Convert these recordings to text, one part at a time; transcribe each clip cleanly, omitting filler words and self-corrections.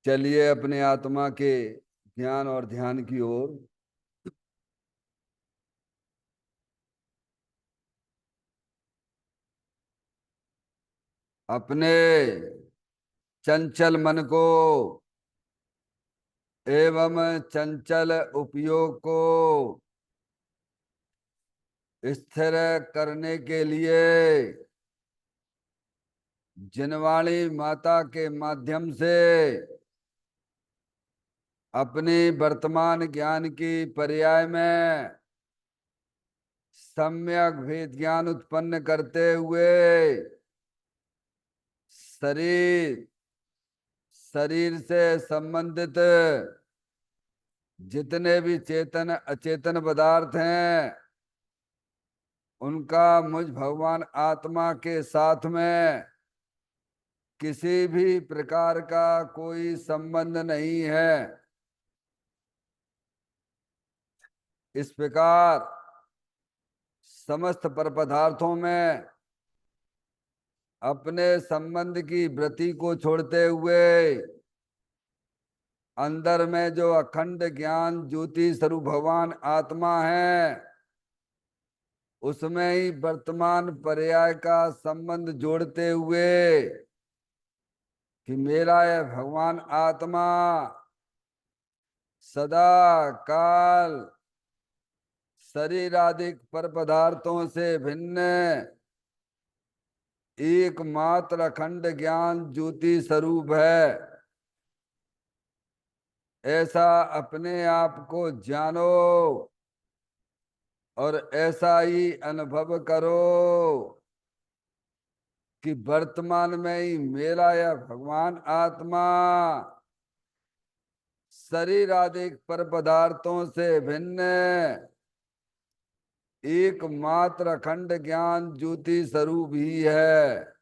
चलिए अपने आत्मा के ज्ञान और ध्यान की ओर। अपने चंचल मन को एवं चंचल उपयोग को स्थिर करने के लिए जिनवाणी माता के माध्यम से अपने वर्तमान ज्ञान की पर्याय में सम्यक भेद ज्ञान उत्पन्न करते हुए शरीर शरीर से संबंधित जितने भी चेतन अचेतन पदार्थ हैं उनका मुझ भगवान आत्मा के साथ में किसी भी प्रकार का कोई संबंध नहीं है। इस प्रकार समस्त पर पदार्थों में अपने संबंध की वृत्ति को छोड़ते हुए अंदर में जो अखंड ज्ञान ज्योति स्वरूप भगवान आत्मा है उसमें ही वर्तमान पर्याय का संबंध जोड़ते हुए कि मेरा यह भगवान आत्मा सदा काल शरीर आदि पर पदार्थों से भिन्न एकमात्र अखंड ज्ञान ज्योति स्वरूप है। ऐसा अपने आप को जानो और ऐसा ही अनुभव करो कि वर्तमान में ही मेरा यह भगवान आत्मा शरीर आदि पर पदार्थों से भिन्न एकमात्र अखंड ज्ञान ज्योति स्वरूप ही है।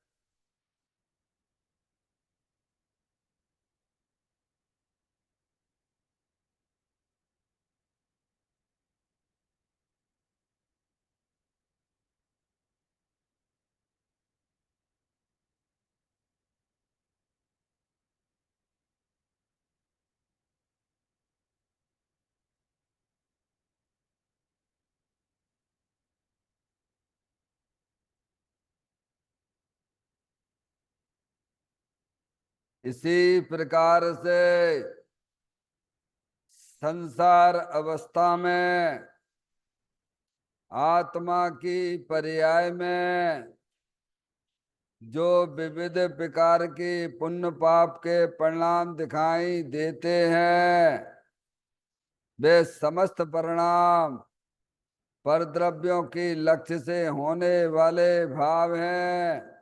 इसी प्रकार से संसार अवस्था में आत्मा की पर्याय में जो विविध प्रकार के पुण्य पाप के परिणाम दिखाई देते हैं वे समस्त परिणाम पर द्रव्यों के लक्ष्य से होने वाले भाव हैं।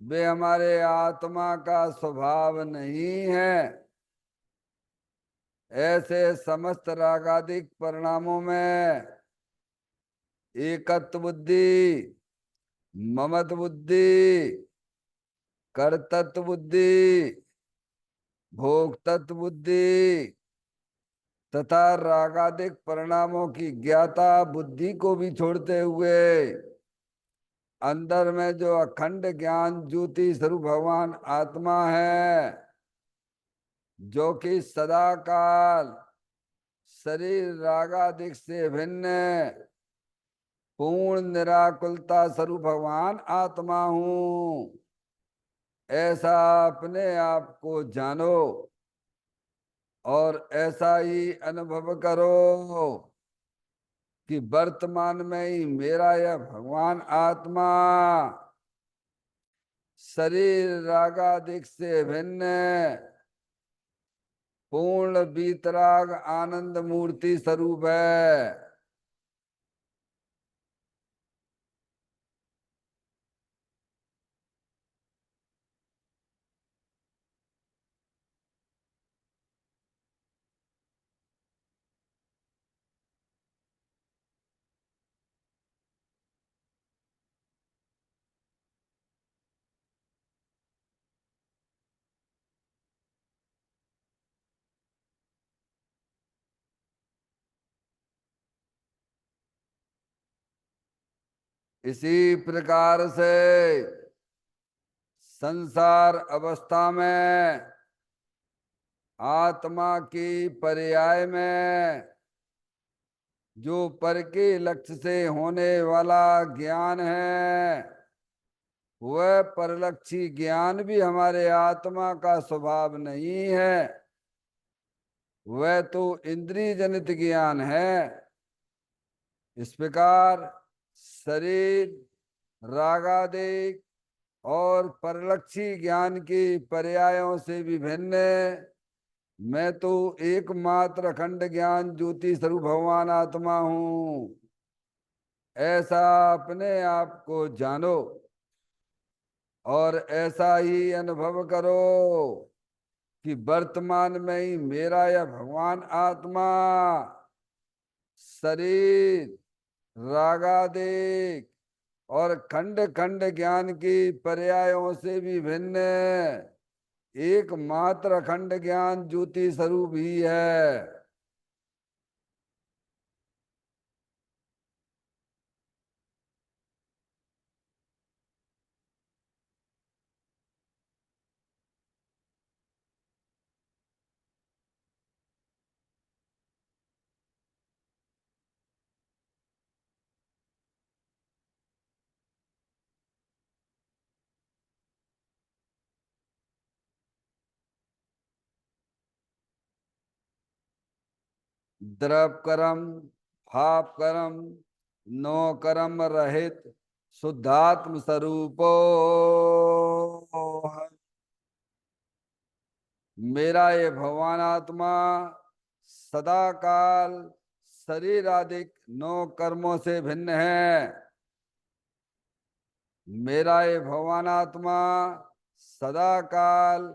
वे हमारे आत्मा का स्वभाव नहीं है। ऐसे समस्त रागादिक परिणामों में एकत्व बुद्धि, ममत बुद्धि, कर्तृत्व बुद्धि, भोक्तत्व बुद्धि तथा रागादिक परिणामों की ज्ञाता बुद्धि को भी छोड़ते हुए अंदर में जो अखंड ज्ञान ज्योति स्वरूप भगवान आत्मा है जो कि सदा काल शरीर रागादिक से भिन्न पूर्ण निराकुलता स्वरूप भगवान आत्मा हूं। ऐसा अपने आप को जानो और ऐसा ही अनुभव करो कि वर्तमान में ही मेरा यह भगवान आत्मा शरीर रागादिक से भिन्न पूर्ण बीतराग आनंद मूर्ति स्वरूप है। इसी प्रकार से संसार अवस्था में आत्मा की पर्याय में जो पर के लक्ष्य से होने वाला ज्ञान है, वह परलक्षी ज्ञान भी हमारे आत्मा का स्वभाव नहीं है। वह तो इंद्रिय जनित ज्ञान है। इस प्रकार शरीर रागादिक और परलक्षी ज्ञान की पर्यायों से विभिन्न मैं तो एकमात्र अखंड ज्ञान ज्योति स्वरूप भगवान आत्मा हूं, ऐसा अपने आप को जानो और ऐसा ही अनुभव करो कि वर्तमान में ही मेरा यह भगवान आत्मा शरीर रागादिक और खंड खंड ज्ञान की पर्यायों से भी भिन्न एकमात्र अखंड ज्ञान ज्योति स्वरूप ही है। द्रव कर्म भाप कर्म नो कर्म रहित शुद्धात्म स्वरूपो है। मेरा ये भगवान आत्मा सदा काल शरीर आदि नौ कर्मों से भिन्न है। मेरा ये भगवान आत्मा सदा काल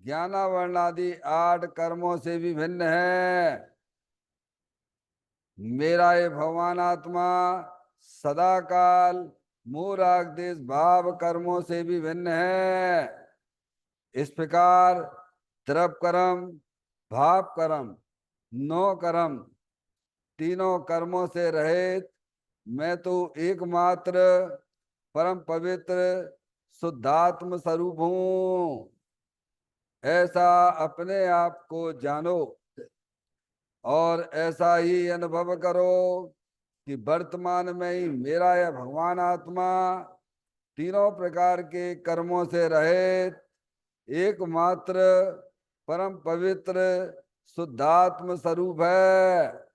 ज्ञानावरण आदि 8 कर्मों से भी भिन्न है। मेरा ये भगवान आत्मा सदा काल मूराग देश भाव कर्मों से भी भिन्न है। इस प्रकार द्रव कर्म भाव कर्म नौ कर्म तीनों कर्मों से रहित मैं तो एकमात्र परम पवित्र शुद्धात्म स्वरूप हूं, ऐसा अपने आप को जानो और ऐसा ही अनुभव करो कि वर्तमान में ही मेरा यह भगवान आत्मा तीनों प्रकार के कर्मों से रहित एकमात्र परम पवित्र शुद्धात्म स्वरूप है।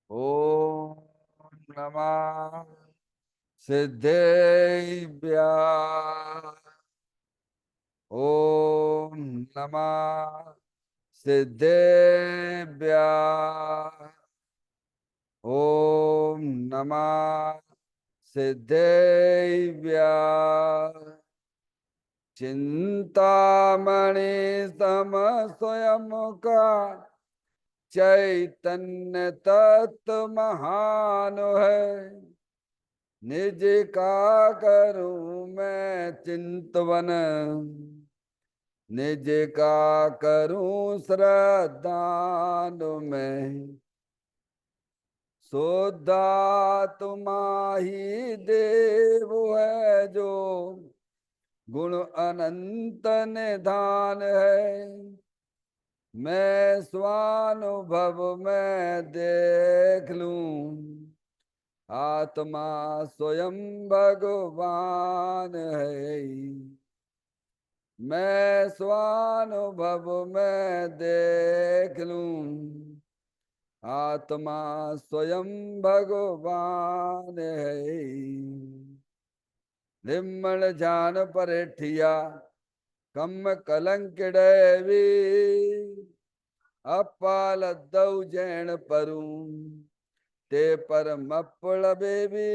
ओम नमः सिद्धेभ्य। ओम नमः सिद्धेभ्य। ओम नमः सिद्धेभ्य। चिंतामणि सम स्वयं का चैतन्य तत्व महान है। निज का करूं मैं चिंतवन, निज का करूं श्रद्धान में। शुद्धा तुम्हारी देव है जो गुण अनंत निधान है। मैं स्वानुभव में देख लूं आत्मा स्वयं भगवान है। मैं स्वानुभव में देख लूं आत्मा स्वयं भगवान है। निम्मल जान परेठिया कम कलंक डेवी अपाल दौ जैन परू ते पर मप्पड़ बेबी।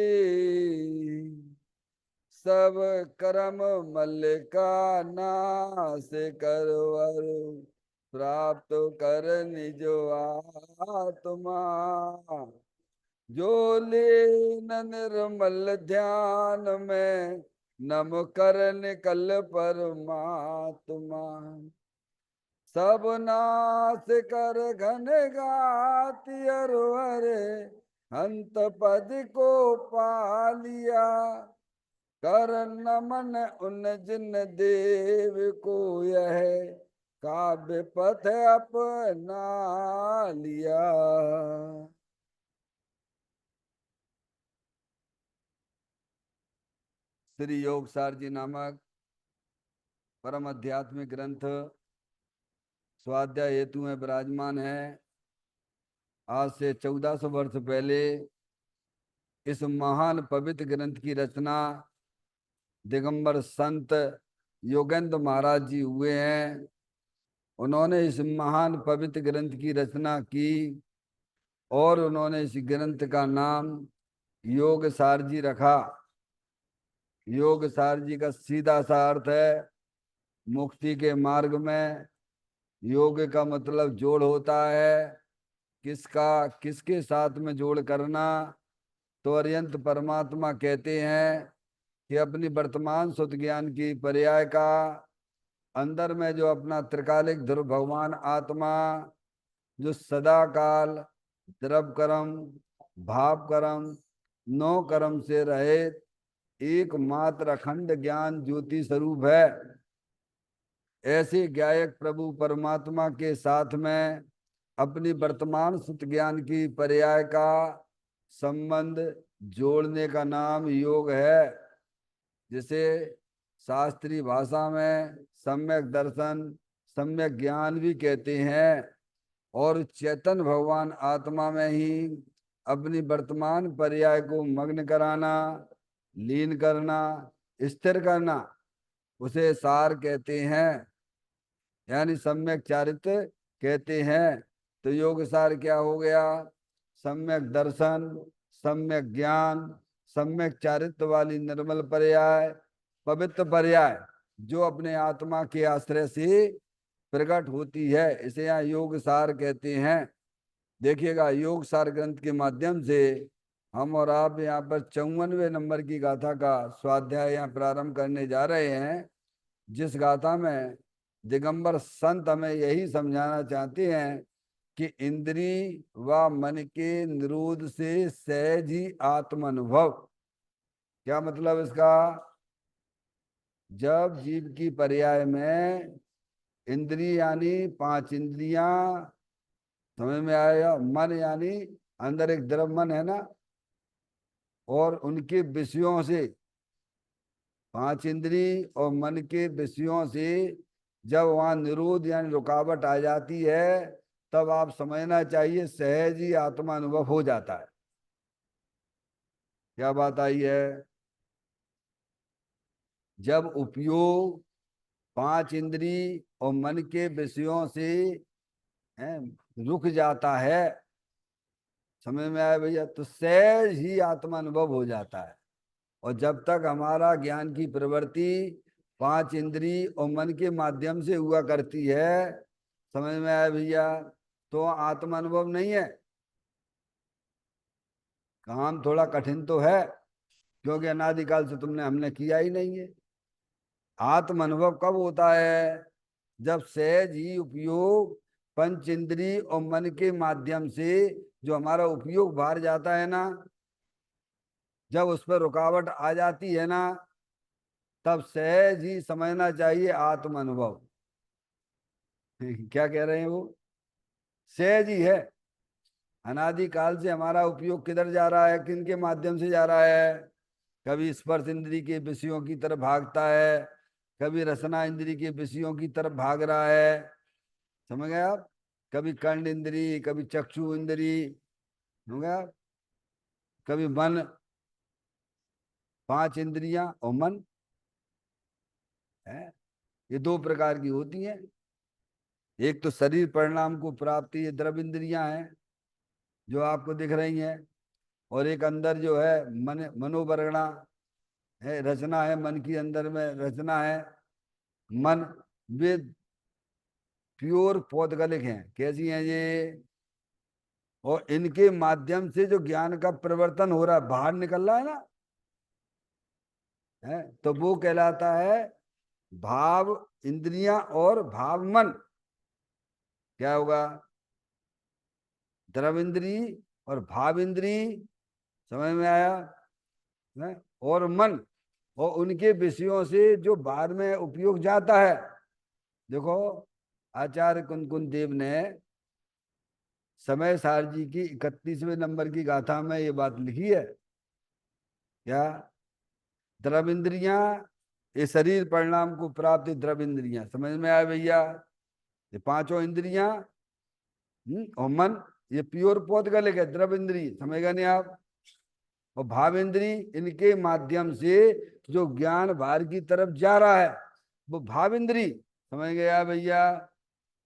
सब कर्म मल्लिका नाश करवर प्राप्त कर निज आत्मा, जो लीन निर्मल ध्यान में नम कर निकल परमात्मा। सब नाश कर घन गाति अरे हंत पद को पालिया, कर नमन उन जिन देव को यह काव्य पथ अपना लिया। श्री योगसार जी नामक परम आध्यात्मिक ग्रंथ स्वाध्याय हेतु में विराजमान है। आज से 1400 वर्ष पहले इस महान पवित्र ग्रंथ की रचना दिगंबर संत योगेंद्र महाराज जी हुए हैं। उन्होंने इस महान पवित्र ग्रंथ की रचना की और उन्होंने इस ग्रंथ का नाम योग सार जी रखा। योग सार जी का सीधा सा अर्थ है मुक्ति के मार्ग में। योग का मतलब जोड़ होता है। किसका किसके साथ में जोड़ करना? तो अरिहंत परमात्मा कहते हैं कि अपनी वर्तमान सुत ज्ञान की पर्याय का अंदर में जो अपना त्रिकालिक ध्रुव भगवान आत्मा जो सदा काल द्रव कर्म भाव कर्म नौ कर्म से रहित एकमात्र अखंड ज्ञान ज्योति स्वरूप है। ऐसे गायक प्रभु परमात्मा के साथ में अपनी वर्तमान सुत ज्ञान की पर्याय का संबंध जोड़ने का नाम योग है, जिसे शास्त्रीय भाषा में सम्यक दर्शन सम्यक ज्ञान भी कहते हैं। और चैतन्य भगवान आत्मा में ही अपनी वर्तमान पर्याय को मग्न कराना, लीन करना, स्थिर करना, उसे सार कहते हैं, यानी सम्यक चारित्र कहते हैं। तो योग सार क्या हो गया? सम्यक दर्शन, सम्यक ज्ञान, सम्यक चारित्र वाली निर्मल पर्याय, पवित्र पर्याय जो अपने आत्मा के आश्रय से प्रकट होती है, इसे यहाँ योग सार कहते हैं। देखिएगा, योग सार ग्रंथ के माध्यम से हम और आप यहाँ पर 54वें नंबर की गाथा का स्वाध्याय यहाँ प्रारंभ करने जा रहे हैं, जिस गाथा में दिगंबर संत हमें यही समझाना चाहते हैं कि इंद्री व मन के निरोध से सहज ही आत्मानुभव। क्या मतलब इसका? जब जीव की पर्याय में इंद्री यानी 5 इंद्रियां, समझ में आएगा? मन यानी अंदर एक द्रव मन है ना, और उनके विषयों से 5 इंद्री और मन के विषयों से जब वहां निरोध यानी रुकावट आ जाती है, तब आप समझना चाहिए सहज ही आत्मा अनुभव हो जाता है। क्या बात आई है? जब उपयोग 5 इंद्री और मन के विषयों से रुक जाता है, समझ में आया भैया, तो सहज ही आत्मा अनुभव हो जाता है। और जब तक हमारा ज्ञान की प्रवृत्ति 5 इंद्री और मन के माध्यम से हुआ करती है, समझ में आया भैया, तो आत्मा अनुभव नहीं है। काम थोड़ा कठिन तो है, क्योंकि अनादिकाल से तुमने हमने किया ही नहीं है। आत्म अनुभव कब होता है? जब सहज ही उपयोग पंच इंद्री और मन के माध्यम से जो हमारा उपयोग बाहर जाता है ना, जब उस पर रुकावट आ जाती है ना, तब सहज ही समझना चाहिए आत्म अनुभव। क्या कह रहे हैं वो? सहज ही है। अनादिकाल से हमारा उपयोग किधर जा रहा है, किन के माध्यम से जा रहा है? कभी स्पर्श इंद्री के विषयों की तरफ भागता है, कभी रसना इंद्री के विषयों की तरफ भाग रहा है, समझ गए आप? कभी कर्ण इंद्री, कभी चक्षु इंद्री, समझ गए आप? कभी मन, 5 इंद्रियां और मन है, ये 2 प्रकार की होती हैं। एक तो शरीर परिणाम को प्राप्ति, ये द्रव इंद्रियां हैं जो आपको दिख रही हैं, और एक अंदर जो है मन, मनोवरणा है, रचना है मन की, अंदर में रचना है मन। वे प्योर पौद्गलिक हैं। कैसी हैं ये? और इनके माध्यम से जो ज्ञान का परिवर्तन हो रहा है, बाहर निकल रहा है ना, है, तो वो कहलाता है भाव इंद्रियां और भाव मन। क्या होगा? द्रव इंद्री और भाव इंद्री, समझ में आया? है? और मन, और उनके विषयों से जो बाद में उपयोग जाता है। देखो, आचार्य कुंकुन देव ने समय सार जी की 31वें नंबर की गाथा में ये बात लिखी है। क्या? द्रव इंद्रियां, ये शरीर परिणाम को प्राप्त द्रव इंद्रियां, समझ में आया भैया? ये पांचों इंद्रियां और मन, ये प्योर पौधगलिक है, द्रव इंद्री, समझेगा नहीं आप? और भाव इंद्री, इनके माध्यम से जो ज्ञान बाहर की तरफ जा रहा है, वो भाव इंद्री, समझ गया भैया?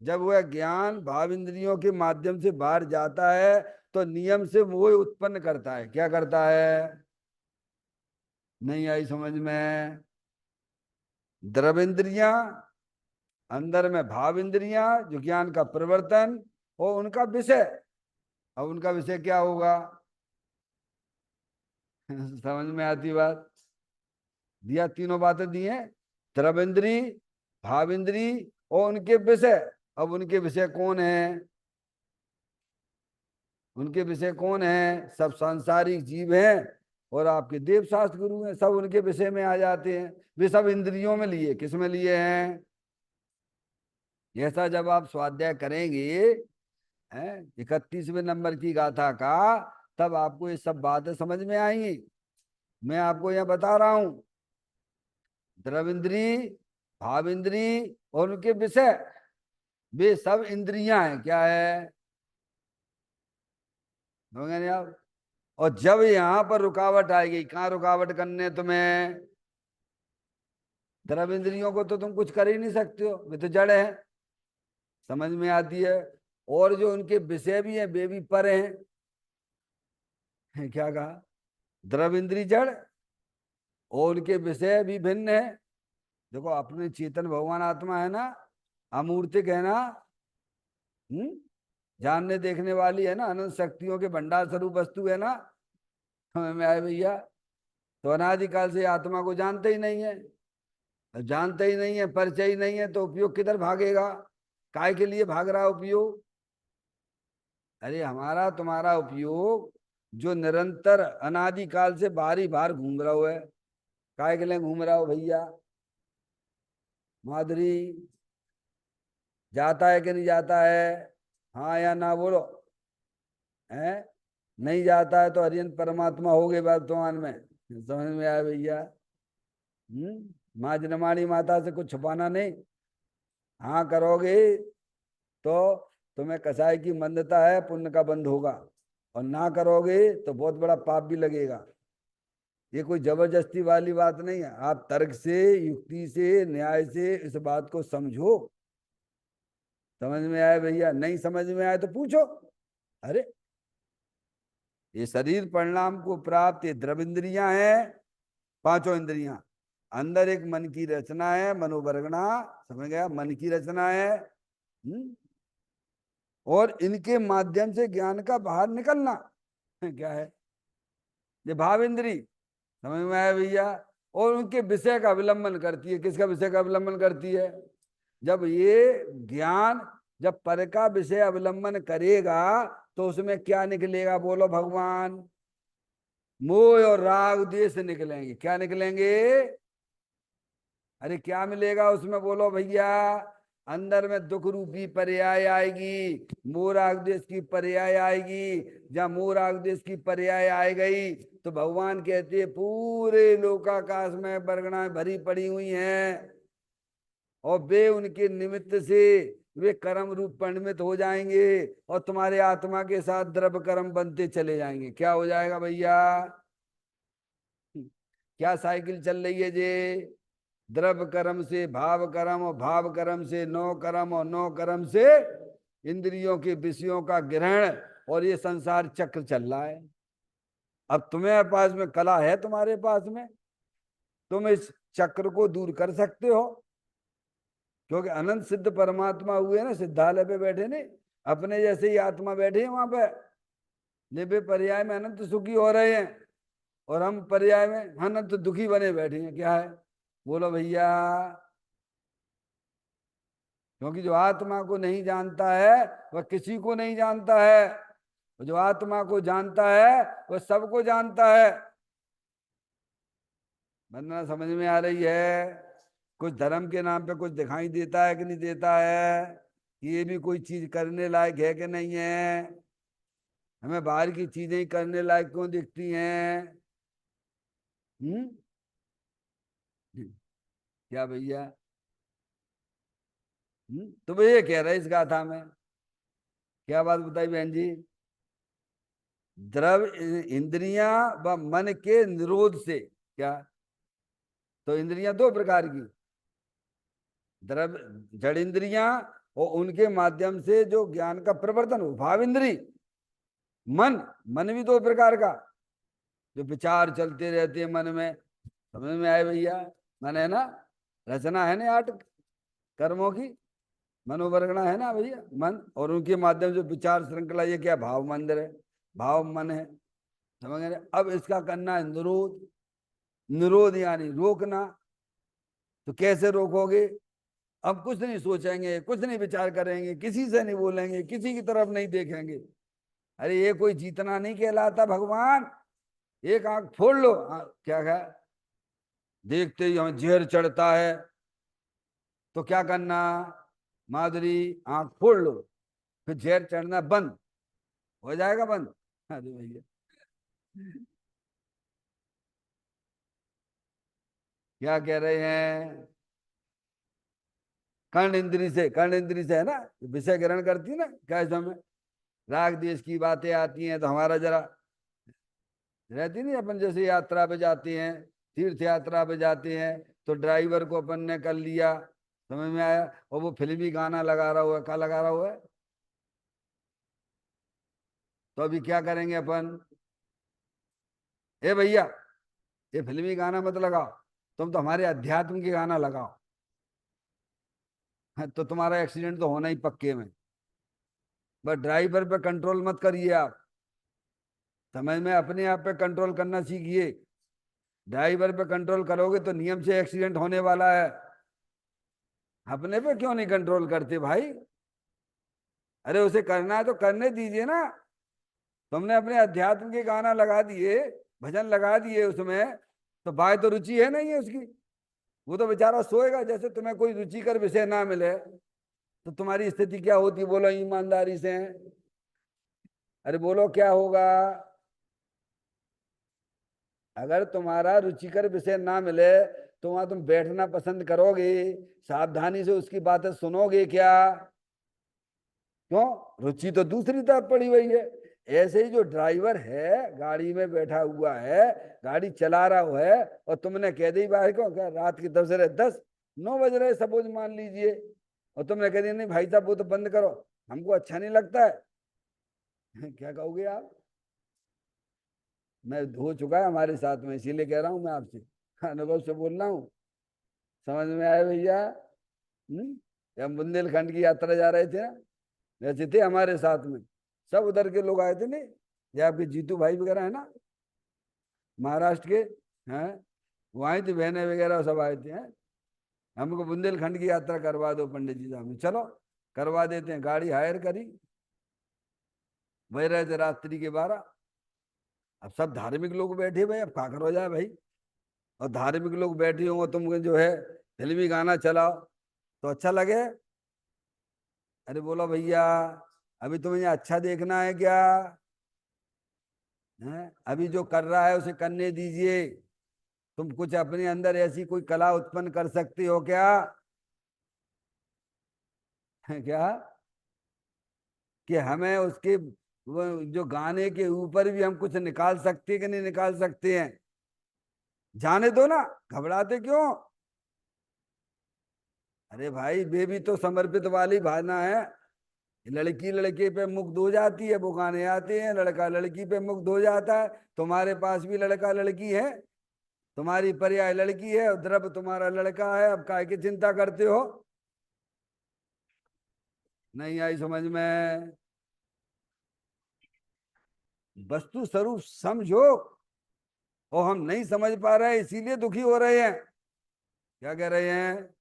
जब वह ज्ञान भाव इंद्रियों के माध्यम से बाहर जाता है तो नियम से मोह उत्पन्न करता है। क्या करता है? नहीं आई समझ में? द्रव इंद्रियां, अंदर में भाव इंद्रियां, जो ज्ञान का परिवर्तन और उनका विषय। अब उनका विषय क्या होगा? समझ में आती बात? दिया, तीनों बातें दी हैं, द्रव इंद्री, भाव इंद्री और उनके विषय। अब उनके विषय कौन है? उनके विषय कौन है? सब सांसारिक जीव हैं और आपके देव शास्त्र गुरु हैं, सब उनके विषय में आ जाते हैं। वे सब इंद्रियों में लिए, किस में लिए हैं? ऐसा जब आप स्वाध्याय करेंगे हैं 31वें नंबर की गाथा का, तब आपको ये सब बातें समझ में आएंगी। मैं आपको यह बता रहा हूं, द्रव इंद्री, भाव इंद्री और उनके विषय, वे सब इंद्रियां हैं। क्या है? समझ नहीं आप? और जब यहां पर रुकावट आएगी, कहाँ रुकावट करने तुम्हें? द्रव इंद्रियों को तो तुम कुछ कर ही नहीं सकते हो, वे तो जड़ है, समझ में आती है? और जो उनके विषय भी हैं वे भी पर हैं। क्या कहा? द्रव इंद्री जड़ और उनके विषय भी भिन्न है। देखो, अपने चेतन भगवान आत्मा है ना, अमूर्तिक है ना, हम्म, जानने देखने वाली है ना, अनंत शक्तियों के भंडार स्वरूप वस्तु है ना, समझ में आए भैया? तो अनादिकाल से आत्मा को जानते ही नहीं है। जानते ही नहीं है, परिचय ही नहीं है, तो उपयोग किधर भागेगा? काय के लिए भाग रहा उपयोग? अरे हमारा तुम्हारा उपयोग जो निरंतर अनादिकाल से बाहर ही बाहर घूम रहा हो है, काय के लिए घूम रहा हो भैया? माधुरी, जाता है कि नहीं जाता है? हाँ या ना बोलो। है? नहीं जाता है तो हरियन परमात्मा हो गए वर्तमान में, समझ में आया भैया? माँ जनमाणी माता से कुछ छुपाना नहीं। हाँ करोगे तो तुम्हें कसाई की मंदता है, पुण्य का बंध होगा, और ना करोगे तो बहुत बड़ा पाप भी लगेगा। ये कोई जबरदस्ती वाली बात नहीं है, आप तर्क से, युक्ति से, न्याय से इस बात को समझो। समझ में आए भैया? नहीं समझ में आए तो पूछो। अरे, ये शरीर परिणाम को प्राप्त ये द्रव इंद्रियां हैं, पांचों इंद्रियां। अंदर एक मन की रचना है, मनोवरगणा, समझ गया? मन की रचना है। और इनके माध्यम से ज्ञान का बाहर निकलना क्या है? ये भाव इंद्री, समझ में आया भैया? और उनके विषय का अवलंबन करती है। किसका विषय का अवलंबन करती है? जब ये ज्ञान जब पर का विषय अवलंबन करेगा तो उसमें क्या निकलेगा? बोलो भगवान। मोह और राग द्वेष निकलेंगे। क्या निकलेंगे? अरे क्या मिलेगा उसमें? बोलो भैया। अंदर में दुख रूपी पर्याय आएगी, मोह राग द्वेष की पर्याय आएगी। जहां मोह राग द्वेष की पर्याय आए गई तो भगवान कहते हैं पूरे लोकाकाश में वर्गणाएं भरी पड़ी हुई हैं, और वे उनके निमित्त से वे कर्म रूप परिणमित हो जाएंगे, और तुम्हारे आत्मा के साथ द्रव्य कर्म बनते चले जाएंगे। क्या हो जाएगा भैया? क्या साइकिल चल रही है जे? द्रव्य कर्म से भाव कर्म, और भाव कर्म से नौ कर्म, और नौ कर्म से इंद्रियों के विषयों का ग्रहण, और ये संसार चक्र चल रहा है। अब तुम्हें पास में कला है, तुम्हारे पास में, तुम इस चक्र को दूर कर सकते हो। क्योंकि अनंत सिद्ध परमात्मा हुए ना, सिद्धालय पे बैठे ने, अपने जैसे ही आत्मा बैठे हैं वहां पे, लेबे पर्याय में अनंत सुखी हो रहे हैं, और हम पर्याय में अनंत दुखी बने बैठे हैं। क्या है? बोलो भैया। क्योंकि जो आत्मा को नहीं जानता है वह किसी को नहीं जानता है, जो आत्मा को जानता है वह सबको जानता है। वरना समझ में आ रही है? कुछ धर्म के नाम पे कुछ दिखाई देता है कि नहीं देता है, कि ये भी कोई चीज करने लायक है कि नहीं है? हमें बाहर की चीजें ही करने लायक क्यों दिखती हैं? हम्म। क्या भैया? तो भैया ये कह रहे इस गाथा में क्या बात बताई बहन जी? द्रव इंद्रियां व मन के निरोध से। क्या? तो इंद्रियां दो प्रकार की, द्रव जड़ इंद्रियां, और उनके माध्यम से जो ज्ञान का प्रवर्तन हो भाव इंद्री। मन, मन भी दो प्रकार का, जो विचार चलते रहते हैं मन में। समझ में आए भैया? मन है ना, रचना है ना 8 कर्मों की, मनोवरगणा है ना भैया मन, और उनके माध्यम से विचार श्रृंखला, ये क्या भाव मंदिर है, भाव मन है। समझ गए? अब इसका करना है निरोध। निरोध यानी रोकना। तो कैसे रोकोगे? अब कुछ नहीं सोचेंगे, कुछ नहीं विचार करेंगे, किसी से नहीं बोलेंगे, किसी की तरफ नहीं देखेंगे। अरे ये कोई जीतना नहीं कहलाता भगवान। एक आंख फोड़ लो, क्या है, देखते ही हमें जहर चढ़ता है, तो क्या करना? माधुरी, आंख फोड़ लो, फिर जहर चढ़ना बंद हो जाएगा, बंद। अरे भैया, क्या कह रहे हैं? कर्ण इंद्री से, कर्ण इंद्री से है ना, विषय ग्रहण करती है ना, क्या समय राग देश की बातें आती हैं तो हमारा जरा रहती नहीं। अपन जैसे यात्रा पे जाते हैं, तीर्थ यात्रा पे जाते हैं, तो ड्राइवर को अपन ने कर लिया, समझ में आया, और वो फिल्मी गाना लगा रहा हुआ है, क्या लगा रहा हुआ है, तो अभी क्या करेंगे अपन? ए भैया, ये फिल्मी गाना मत लगाओ, तुम तो हमारे अध्यात्म के गाना लगाओ। हाँ, तो तुम्हारा एक्सीडेंट तो होना ही पक्के में। बस ड्राइवर पे कंट्रोल मत करिए आप, समझ में, अपने आप पे कंट्रोल करना सीखिए। ड्राइवर पे कंट्रोल करोगे तो नियम से एक्सीडेंट होने वाला है। अपने पे क्यों नहीं कंट्रोल करते भाई? अरे उसे करना है तो करने दीजिए ना। तुमने अपने अध्यात्म के गाना लगा दिए, भजन लगा दिए उसमें, तो बाय तो रुचि है नहीं है उसकी। वो तो बेचारा सोएगा। जैसे तुम्हें कोई रुचिकर विषय ना मिले तो तुम्हारी स्थिति क्या होती, बोलो ईमानदारी से? अरे बोलो क्या होगा? अगर तुम्हारा रुचिकर विषय ना मिले तो वहां तुम बैठना पसंद करोगे, सावधानी से उसकी बातें सुनोगे क्या? क्यों? रुचि तो दूसरी तरफ पड़ी हुई है। ऐसे ही जो ड्राइवर है, गाड़ी में बैठा हुआ है, गाड़ी चला रहा है, और तुमने कह दी बाहर को, क्या रात की 10 9 बज रहे सपोज मान लीजिए, और तुमने कह दिया नहीं भाई साहब वो तो बंद करो, हमको अच्छा नहीं लगता है। क्या कहोगे आप? मैं हो चुका है हमारे साथ में, इसीलिए कह रहा हूं मैं आपसे, अनुभव से बोल रहा हूँ। समझ में आया भैया? जब हम बुंदेलखंड की यात्रा जा रहे थे ना, वैसे थे हमारे साथ में, सब उधर के लोग आए थे। नहीं, ये आपके जीतू भाई वगैरह है ना, महाराष्ट्र के हैं, वो आए थे, बहनें वगैरह सब आए थे हैं। हमको बुंदेलखंड की यात्रा करवा दो पंडित जी साहब ने, चलो करवा देते हैं। गाड़ी हायर करी, वही रहे थे रात्रि के 12। अब सब धार्मिक लोग बैठे भाई, अब क्या करो जाए भाई, और धार्मिक लोग बैठे होंगे, तुम जो है फिल्मी गाना चलाओ तो अच्छा लगे? अरे बोलो भैया, अभी तुम्हें अच्छा देखना है क्या? है अभी जो कर रहा है उसे करने दीजिए। तुम कुछ अपने अंदर ऐसी कोई कला उत्पन्न कर सकते हो क्या? क्या कि हमें उसके वो जो गाने के ऊपर भी हम कुछ निकाल सकते हैं कि नहीं निकाल सकते हैं? जाने दो ना, घबराते क्यों? अरे भाई, वे भी तो समर्पित वाली भावना है। लड़की लड़के पे मुग्ध हो जाती है, वो गाने आते हैं, लड़का लड़की पे मुग्ध हो जाता है। तुम्हारे पास भी लड़का लड़की है, तुम्हारी पर्याय लड़की है, और द्रव्य तुम्हारा लड़का है, अब काय की चिंता करते हो? नहीं आई समझ में? वस्तु स्वरूप समझो, और हम नहीं समझ पा रहे हैं इसीलिए दुखी हो रहे हैं। क्या कह रहे हैं?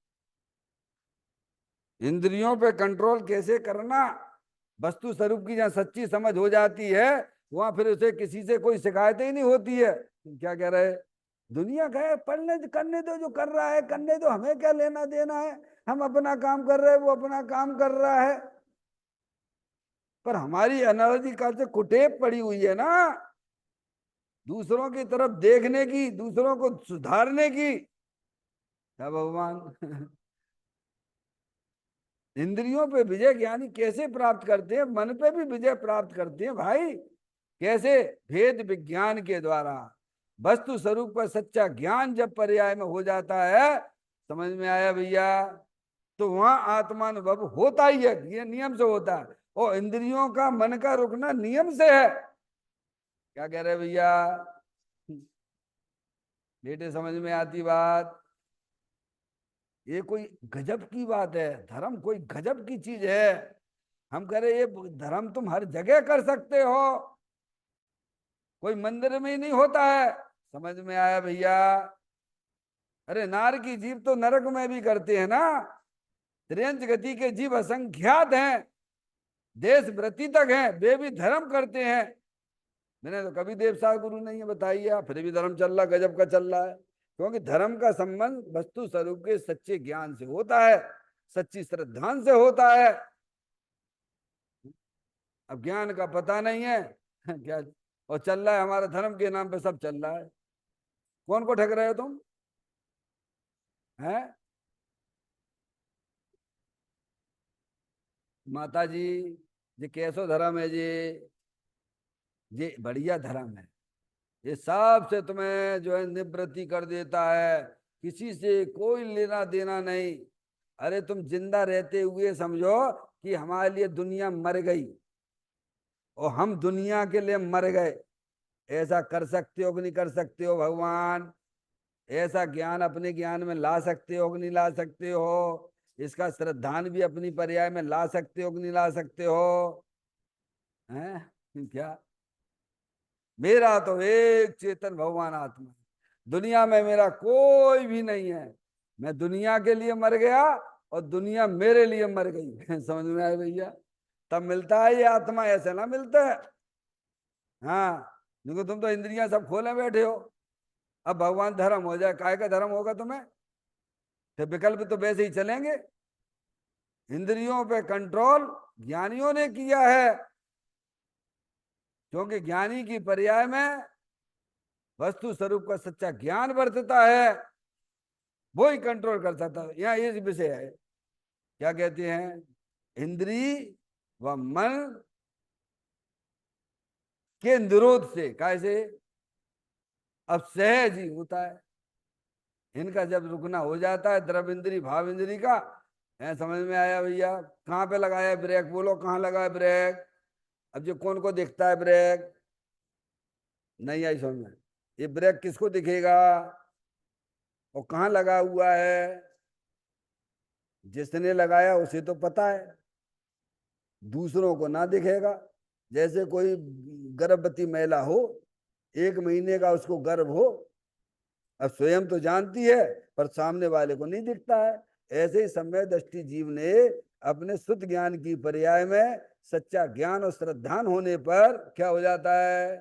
इंद्रियों पे कंट्रोल कैसे करना? वस्तु स्वरूप की जहां सच्ची समझ हो जाती है, वहां फिर उसे किसी से कोई शिकायत ही नहीं होती है। क्या कह रहे हैं? दुनिया कहे पढ़ने करने दो, जो कर रहा है करने दो, हमें क्या लेना देना है। हम अपना काम कर रहे हैं, वो अपना काम कर रहा है। पर हमारी अनादिकाल से कुटेव पड़ी हुई है ना, दूसरों की तरफ देखने की, दूसरों को सुधारने की। क्या भगवान? इंद्रियों पे विजय ज्ञानी कैसे प्राप्त करते हैं? मन पे भी विजय प्राप्त करते हैं भाई। कैसे? भेद विज्ञान के द्वारा। वस्तु स्वरूप का सच्चा ज्ञान जब पर्याय में हो जाता है, समझ में आया भैया, तो वहां आत्मानुभव होता ही है, ये नियम से होता है। और इंद्रियों का, मन का रुकना नियम से है। क्या कह रहे भैया? बेटे समझ में आती बात? ये कोई गजब की बात है, धर्म कोई गजब की चीज है। हम कह रहे ये धर्म तुम हर जगह कर सकते हो, कोई मंदिर में ही नहीं होता है। समझ में आया भैया? अरे नार की जीव तो नरक में भी करते हैं ना। त्रियंच गति के जीव असंख्यात हैं, देश व्रति तक हैं, वे भी धर्म करते हैं। मैंने तो कभी देवसा गुरु नहीं है बताई है, फिर भी धर्म चल रहा, गजब का चल रहा है। क्योंकि धर्म का संबंध वस्तु स्वरूप के सच्चे ज्ञान से होता है, सच्ची श्रद्धा से होता है। अब ज्ञान का पता नहीं है क्या, और चल रहा है हमारे धर्म के नाम पे सब चल रहा है। कौन को ठग रहे हो तुम? हैं? माता जी, ये कैसो धर्म है ये बढ़िया धर्म है। ये सबसे तुम्हें जो है निवृत्ति कर देता है, किसी से कोई लेना देना नहीं। अरे तुम जिंदा रहते हुए समझो कि हमारे लिए दुनिया मर गई और हम दुनिया के लिए मर गए। ऐसा कर सकते हो कि नहीं कर सकते हो भगवान? ऐसा ज्ञान अपने ज्ञान में ला सकते हो कि नहीं ला सकते हो? इसका श्रद्धान भी अपनी पर्याय में ला सकते हो कि नहीं ला सकते हो? हैं क्या? मेरा तो एक चेतन भगवान आत्मा है, दुनिया में मेरा कोई भी नहीं है। मैं दुनिया के लिए मर गया और दुनिया मेरे लिए मर गई समझ में आया भैया? तब मिलता है ये आत्मा, ऐसे ना मिलता है। हाँ, देखो तुम तो इंद्रियां सब खोले बैठे हो। अब भगवान धर्म हो जाए, काय का धर्म होगा तुम्हें? तो विकल्प तो वैसे ही चलेंगे। इंद्रियों पे कंट्रोल ज्ञानियों ने किया है, क्योंकि ज्ञानी की पर्याय में वस्तु स्वरूप का सच्चा ज्ञान बरतता है, वो ही कंट्रोल कर सकता है। यहाँ ये विषय है, क्या कहते हैं, इंद्री व मन के निरोध से। कैसे? अब सहज ही होता है, इनका जब रुकना हो जाता है, द्रव इंद्री भाव इंद्री का। है समझ में आया भैया? कहाँ पे लगाया ब्रेक? बोलो कहाँ लगा है ब्रेक? अब जो कौन को दिखता है ब्रेक? नहीं आई समझ में? ये ब्रेक किसको दिखेगा और कहाँ लगा हुआ है? जिसने लगाया उसे तो पता है, दूसरों को ना दिखेगा। जैसे कोई गर्भवती महिला हो, 1 महीने का उसको गर्भ हो, अब स्वयं तो जानती है पर सामने वाले को नहीं दिखता है। ऐसे ही समय दृष्टि जीव ने अपने शुद्ध ज्ञान की पर्याय में सच्चा ज्ञान और श्रद्धान होने पर क्या हो जाता है?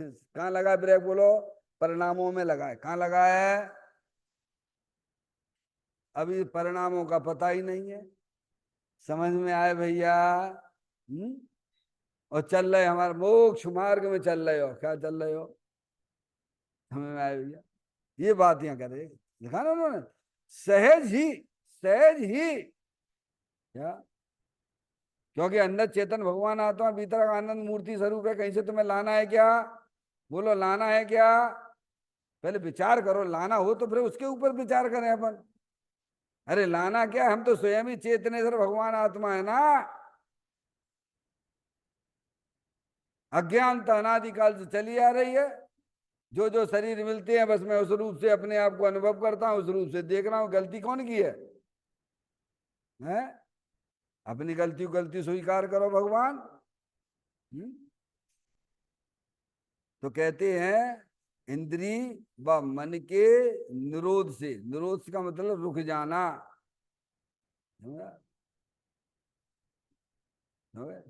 कहाँ लगा है ब्रेक? बोलो। परिणामों में लगा है। कहाँ लगा है? अभी परिणामों का पता ही नहीं है। समझ में आए भैया? और चल रहे हमारे मोक्ष मार्ग में चल रहे हो, क्या चल रहे हो? समझ में आए भैया? ये बात यहाँ कर रहे, लिखा ना उन्होंने, सहज ही, सहज ही। क्या? क्योंकि अंदर चेतन भगवान आत्मा, भीतर आनंद मूर्ति स्वरूप है, कहीं से तुम्हें लाना है क्या? बोलो लाना है क्या? पहले विचार करो, लाना हो तो फिर उसके ऊपर विचार करें अपन। अरे लाना क्या, हम तो स्वयं ही चेतनेश्वर भगवान आत्मा है ना। अज्ञानता अनादिकाल से चली आ रही है। जो जो शरीर मिलते हैं बस मैं उस रूप से अपने आप को अनुभव करता हूं, उस रूप से देख रहा हूं। गलती कौन की है? हैं? अपनी गलती गलती स्वीकार करो भगवान। हम्म? तो कहते हैं इंद्री व मन के निरोध से, निरोध का मतलब रुक जाना। समझा? समझा?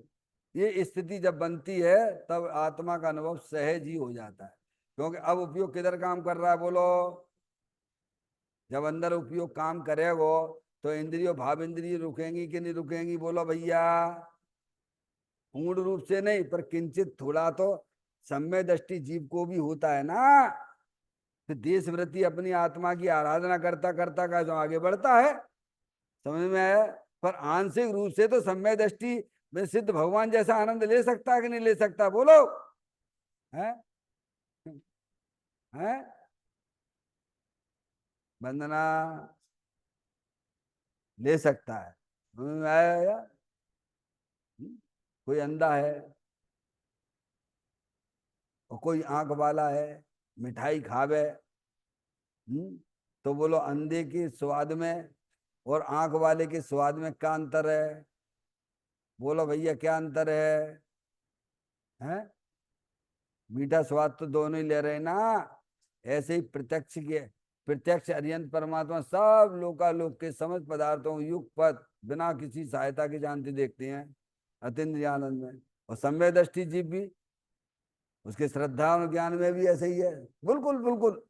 ये स्थिति जब बनती है तब आत्मा का अनुभव सहज ही हो जाता है। क्योंकि अब उपयोग किधर काम कर रहा है बोलो? जब अंदर उपयोग काम करेगो तो इंद्रियों भाव इंद्रिय रुकेंगी कि नहीं रुकेंगी बोलो भैया? पूर्ण रूप से नहीं, पर किंचित थोड़ा तो सम्य दृष्टि जीव को भी होता है ना। तो देश वृत्ति अपनी आत्मा की आराधना करता करता का जो आगे बढ़ता है, समझ में आया? पर आंशिक रूप से तो सम्य दृष्टि में सिद्ध भगवान जैसा आनंद ले सकता है कि नहीं ले सकता बोलो? है? है? वंदना ले सकता है। समझ में आया या? कोई अंधा है और कोई आंख वाला है, मिठाई खावे, तो बोलो अंधे के स्वाद में और आंख वाले के स्वाद में क्या अंतर है? बोलो भैया क्या अंतर है? हैं? मीठा स्वाद तो दोनों ही ले रहे हैं ना। ऐसे ही प्रत्यक्ष के, प्रत्यक्ष अरिहंत परमात्मा सब लोकालोक के समझ पदार्थों युगपत बिना किसी सहायता के जानते देखते हैं अतीन्द्रिय आनंद में। और सम्य दृष्टि जीव भी उसके श्रद्धा और ज्ञान में भी ऐसे ही है। बिल्कुल बिल्कुल,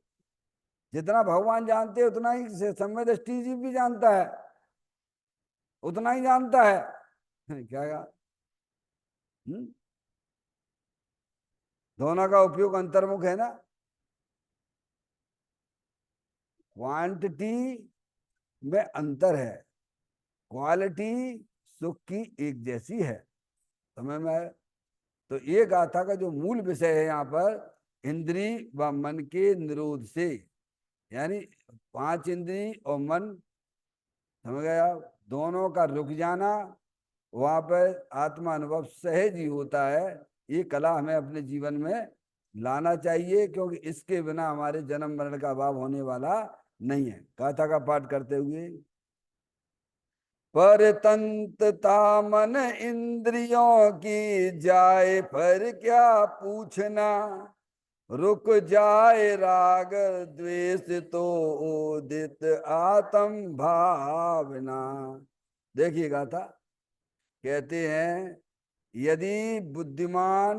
जितना भगवान जानते हैं उतना ही सम्य दृष्टि जीव भी जानता है, उतना ही जानता है। क्या कहा? दोनों का उपयोग अंतर्मुख है ना। क्वांटिटी में अंतर है, क्वालिटी सुख की एक जैसी है। समझ में आया? तो ये गाथा का जो मूल विषय है यहाँ पर इंद्री व मन के निरोध से, यानी पांच इंद्री और मन, समझ गया, दोनों का रुक जाना, वहां पर आत्मा अनुभव सहज ही होता है। ये कला हमें अपने जीवन में लाना चाहिए, क्योंकि इसके बिना हमारे जन्म मरण का अभाव होने वाला नहीं है। गाथा का पाठ करते हुए, परतंत्रता मन इंद्रियों की जाए पर क्या पूछना, रुक जाए राग द्वेष तो उदित आत्म भावना। देखिएगा था, कहते हैं यदि बुद्धिमान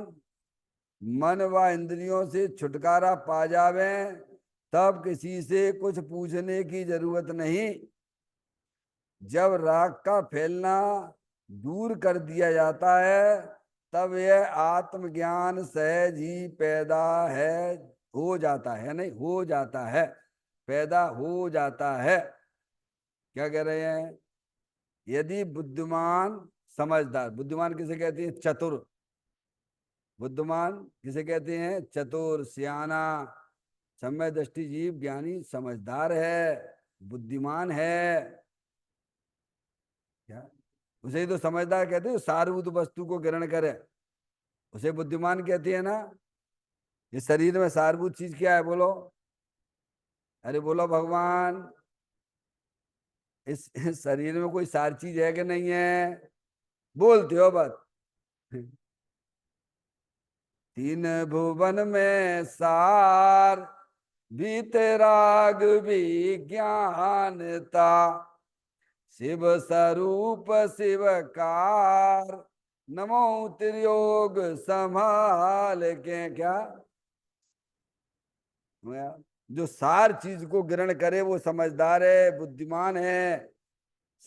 मन व इंद्रियों से छुटकारा पा जावे तब किसी से कुछ पूछने की जरूरत नहीं। जब राग का फैलना दूर कर दिया जाता है तब यह आत्मज्ञान सहज ही पैदा है, हो जाता है, नहीं हो जाता है, पैदा हो जाता है। क्या कह रहे हैं? यदि बुद्धिमान, समझदार, बुद्धिमान किसे कहते हैं? चतुर। बुद्धिमान किसे कहते हैं? चतुर, सियाना, सम्य दृष्टि जीव ज्ञानी समझदार है, बुद्धिमान है। क्या? उसे ही तो समझदार कहते हैं, सारभूत वस्तु को ग्रहण करे, उसे बुद्धिमान कहते हैं ना। इस शरीर में सारभूत चीज क्या है बोलो? अरे बोलो भगवान, इस शरीर में कोई सार चीज है कि नहीं है? बोलते हो बस। तीन भुवन में सार भीतराग विज्ञानता, शिव स्वरूप शिवकार, नमो त्रियोग संभाल के। क्या? जो सार चीज को ग्रहण करे वो समझदार है, बुद्धिमान है,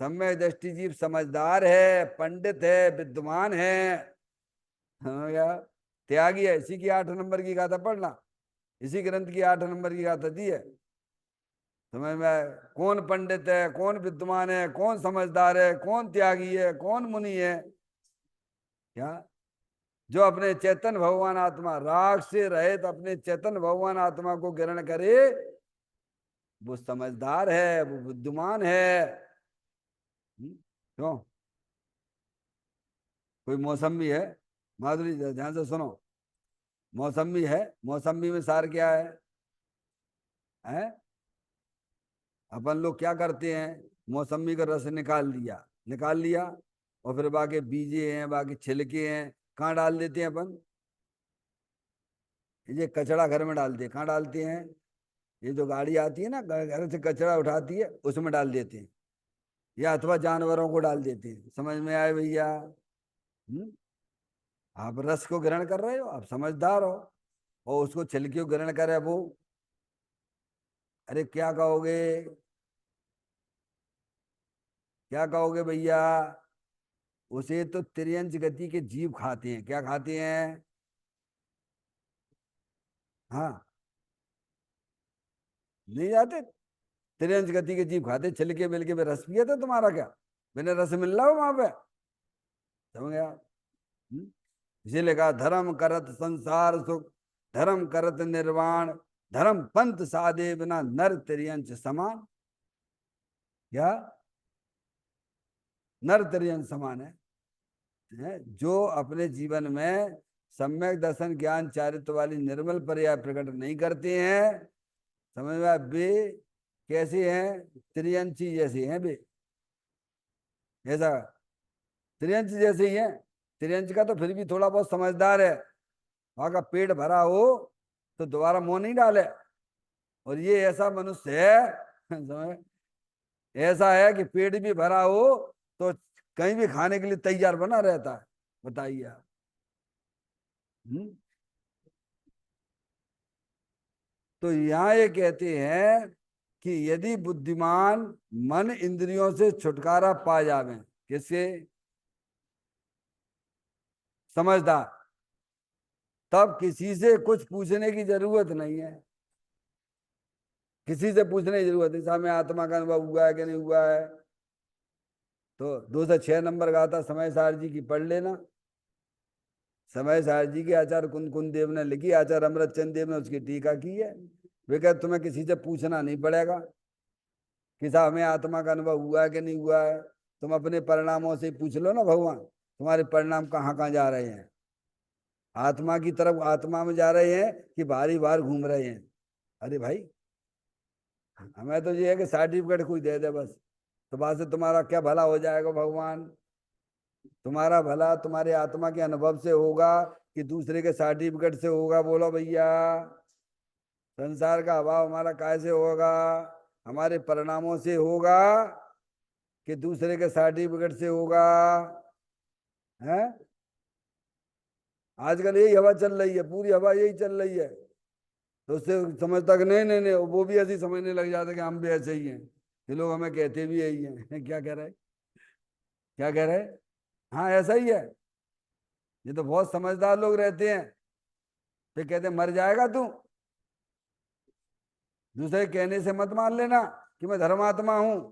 सम्यक दृष्टि जीव समझदार है, पंडित है, विद्वान है। हाँ, त्यागी है। इसी की 8 नंबर की गाथा पढ़ना, इसी ग्रंथ की 8 नंबर की गाथा दी है। समझ में आए? कौन पंडित है, कौन विद्वान है, कौन समझदार है, कौन त्यागी है, कौन मुनि है? क्या? जो अपने चेतन भगवान आत्मा, राग से रहित अपने चेतन भगवान आत्मा को ग्रहण करे वो समझदार है, वो बुद्धिमान है। क्यों? कोई मौसमी है, माधुरी ध्यान से सुनो, मौसमी है, मौसमी में सार क्या है? हैं? अपन लोग क्या करते हैं? मौसमी का रस निकाल लिया, निकाल लिया, और फिर बाकी बीजे हैं, बाकी छिलके हैं, कहाँ डाल देते हैं अपन? ये कचरा घर में डालते हैं, कहाँ डालते हैं? ये जो गाड़ी आती है ना, घर से कचरा उठाती है, उसमें डाल देते हैं, या अथवा जानवरों को डाल देते हैं। समझ में आए भैया? हम्म? आप रस को ग्रहण कर रहे हो, आप समझदार हो, और उसको छिलके को ग्रहण करे वो, अरे क्या कहोगे? क्या कहोगे भैया? उसे तो तिर्यंच गति के जीव खाते हैं। क्या खाते हैं? हाँ, नहीं जाते? तिर्यंच गति के जीव खाते, छिलके मिलके में रस पिया था तुम्हारा क्या? बिना रस मिल रहा हो वहां पे? समझ गया? इसीलिए कहा धर्म करत संसार सुख, धर्म करत निर्वाण, धर्म पंथ साधे बिना नर तिर्यंच समान। क्या? नर तिर्यंच समान है? जो अपने जीवन में सम्यक दर्शन ज्ञान चारित्र वाली निर्मल पर्याय प्रकट नहीं करते हैं, समझ में आया? वे कैसे हैं? त्रियंची जैसे हैं वे। ऐसा, त्रियंच जैसे ही है। त्रियंच का तो फिर भी थोड़ा बहुत समझदार है, वहां का पेट भरा हो तो दोबारा मुंह नहीं डाले। और ये ऐसा मनुष्य है समझ, ऐसा है कि पेट भी भरा हो तो कहीं भी खाने के लिए तैयार बना रहता है। बताइए आप। हम्म? तो यहाँ ये कहते हैं कि यदि बुद्धिमान मन इंद्रियों से छुटकारा पा जावे, किससे? समझदार, तब किसी से कुछ पूछने की जरूरत नहीं है। किसी से पूछने की जरूरत है, साहब में आत्मा का अनुभव हुआ है कि नहीं हुआ है? तो 206 नंबर गाथा समय सार जी की पढ़ लेना। समय सार जी की आचार्य कुंद कुंद देव ने लिखी, आचार्य अमृत चंद देव ने उसकी टीका की है। वे कहते तुम्हें किसी से पूछना नहीं पड़ेगा कि साहब हमें आत्मा का अनुभव हुआ है कि नहीं हुआ है। तुम अपने परिणामों से पूछ लो ना, भगवान तुम्हारे परिणाम कहाँ कहाँ जा रहे हैं? आत्मा की तरफ आत्मा में जा रहे हैं कि बारी बार घूम रहे हैं? अरे भाई, हमें तो ये है कि सर्टिफिकेट कोई दे दे बस, तो बात से तुम्हारा क्या भला हो जाएगा भगवान? तुम्हारा भला तुम्हारे आत्मा के अनुभव से होगा कि दूसरे के सर्टिफिकेट से होगा? बोलो भैया। संसार का अभाव हमारा कैसे होगा? हमारे परिणामों से होगा कि दूसरे के सर्टिफिकेट से होगा? है? आजकल यही हवा चल रही है, पूरी हवा यही चल रही है। तो उससे समझता कि नहीं नहीं नहीं, वो भी ऐसे ही समझने लग जाता कि हम भी ऐसे ही हैं। ये लोग हमें कहते भी यही हैं क्या कह रहे? क्या कह रहे? हाँ, ऐसा ही है। ये तो बहुत समझदार लोग रहते हैं, फिर कहते हैं, मर जाएगा तू, दूसरे कहने से मत मान लेना कि मैं धर्मात्मा हूं।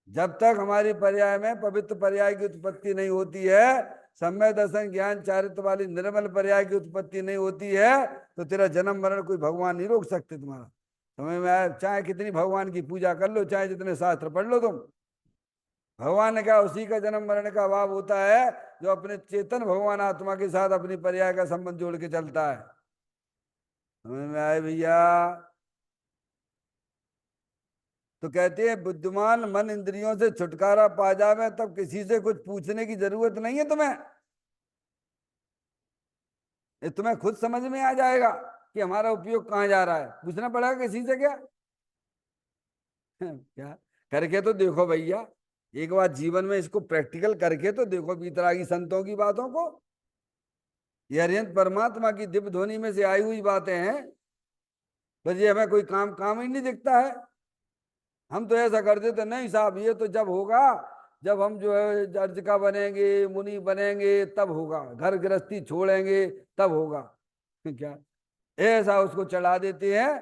जब तक हमारी पर्याय में पवित्र पर्याय की उत्पत्ति नहीं होती है, सम्यक दर्शन ज्ञान चारित्र वाली निर्मल पर्याय की उत्पत्ति नहीं होती है, तो तेरा जन्म मरण कोई भगवान नहीं रोक सकते तुम्हारा। समझ में आया? चाहे कितनी भगवान की पूजा कर लो, चाहे जितने शास्त्र पढ़ लो तुम, भगवान ने कहा उसी का जन्म मरण का अभाव होता है जो अपने चेतन भगवान आत्मा के साथ अपनी पर्याय का संबंध जोड़ के चलता है। समझ में आए भैया? तो कहते हैं बुद्धिमान मन इंद्रियों से छुटकारा पा जावे, तब किसी से कुछ पूछने की जरूरत नहीं है तुम्हें। ये तुम्हें खुद समझ में आ जाएगा कि हमारा उपयोग कहाँ जा रहा है। पूछना पड़ेगा किसी से क्या? क्या? करके तो देखो भैया, एक बार जीवन में इसको प्रैक्टिकल करके तो देखो, बीतरागी संतों की बातों को। ये अरिहंत परमात्मा की दिव्य ध्वनि में से आई हुई बातें हैं, बस ये हमें कोई काम काम ही नहीं दिखता है। हम तो ऐसा कर देते नहीं साहब, ये तो जब होगा जब हम जो है जज का बनेंगे, मुनि बनेंगे, तब होगा, घर गृहस्थी छोड़ेंगे तब होगा। क्या? ऐसा उसको चढ़ा देते हैं।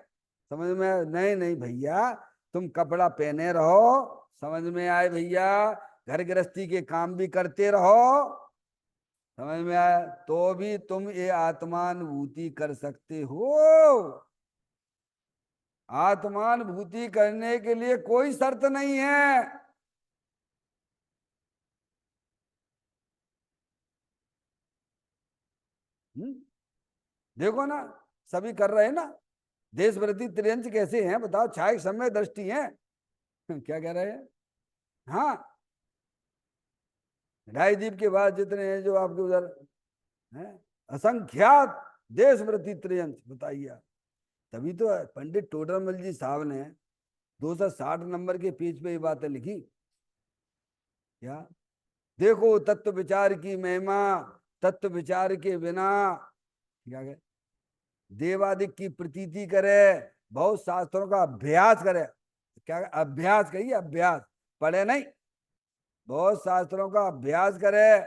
समझ में नहीं? नहीं भैया, तुम कपड़ा पहने रहो, समझ में आए भैया? घर गृहस्थी के काम भी करते रहो, समझ में आया? तो भी तुम ये आत्मानुभूति कर सकते हो। आत्मानुभूति करने के लिए कोई शर्त नहीं है। हम्म? देखो ना, सभी कर रहे हैं ना। देशव्रती त्रियंच कैसे हैं बताओ? छाया समय दृष्टि है क्या कह रहे हैं? हाँ, ढाई द्वीप के बाद जितने हैं जो आपके उधर हैं, असंख्यात देश वृत्ति त्रयंश, बताइए आप। तभी तो पंडित टोडरमल जी साहब ने 260 नंबर के पेज पे ये बातें लिखी। क्या? देखो तत्व विचार की महिमा, तत्व विचार के बिना क्या कहे, देवादिक की प्रतीति करे, बहुत शास्त्रों का अभ्यास करे। क्या अभ्यास? कहिए अभ्यास, पढ़े नहीं। बहुत शास्त्रों का अभ्यास करे,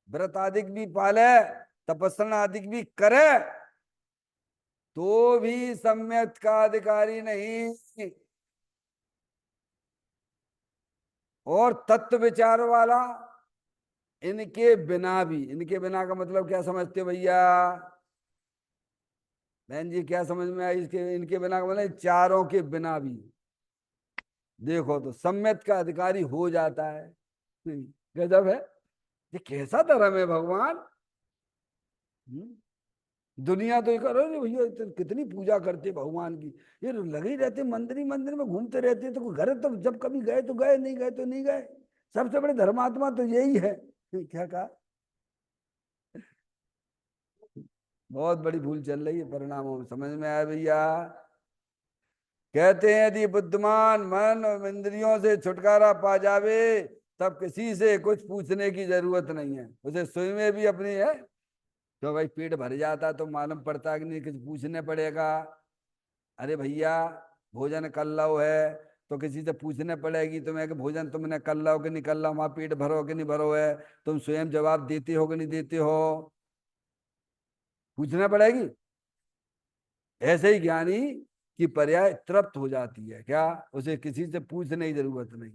व्रत आदिक भी पाले, तपस्या आदिक भी करे, तो भी सम्यक का अधिकारी नहीं। और तत्व विचार वाला, इनके बिना भी, इनके बिना का मतलब क्या समझते हो भैया? बहन जी क्या समझ में आई इसके? इनके बिना का मतलब चारों के बिना भी देखो तो सम्यक का अधिकारी हो जाता है। गजब है, ये कैसा धर्म है भगवान। हम्म? दुनिया तो ये करो रे भैया, कितनी पूजा करते भगवान की, ये लगे ही रहते मंदिर ही मंदिर में घूमते रहते, तो घर तो जब कभी गए तो गए, नहीं गए तो नहीं गए। सबसे बड़े धर्मात्मा तो यही है। क्या कहा? बहुत बड़ी भूल चल रही है परिणामों में, समझ में आया भैया? कहते हैं यदि बुद्धिमान मन और इंद्रियों से छुटकारा पा जावे, तब किसी से कुछ पूछने की जरूरत नहीं है। उसे स्वयं में भी अपनी है, तो भाई पेट भर जाता तो मालूम पड़ता कि नहीं, कुछ पूछने पड़ेगा। अरे भैया भोजन कर लो है, तो किसी से पूछने पड़ेगी तुम्हें कि भोजन तुमने कर लो कि नहीं कर लो, वहां पेट भरो कि नहीं भरो है, तुम स्वयं जवाब देते हो कि नहीं देते हो, पूछना पड़ेगी। ऐसे ही ज्ञानी की पर्याय तृप्त हो जाती है। क्या? उसे किसी से पूछने की जरूरत नहीं,